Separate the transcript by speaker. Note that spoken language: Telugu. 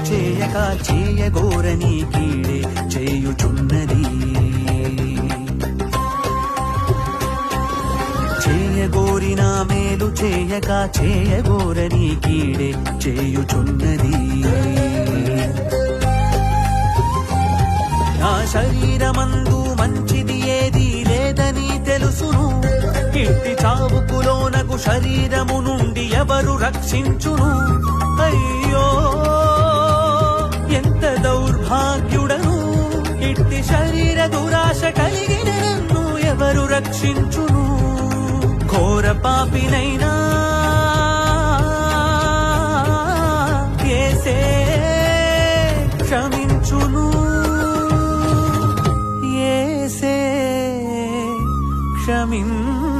Speaker 1: చేయక చేయగోరని కీడే చేయుచున్నది. చేయగోరిన మేలు చేయక చేయగోరని కీడే చేయుచున్నది. నా శరీరమందు మంచిది ఏదీ లేదని తెలుసును. ఇట్టి చావుకులోనకు శరీరము నుండి ఎవరు రక్షించును? అయ్యో ఎంత దౌర్భాగ్యుడను, ఇట్టి శరీర దురాశ కలిగిన నన్ను ఎవరు రక్షించును? ఘోర పాపినైనా యేసే క్షమించును. యేసే క్షమించును.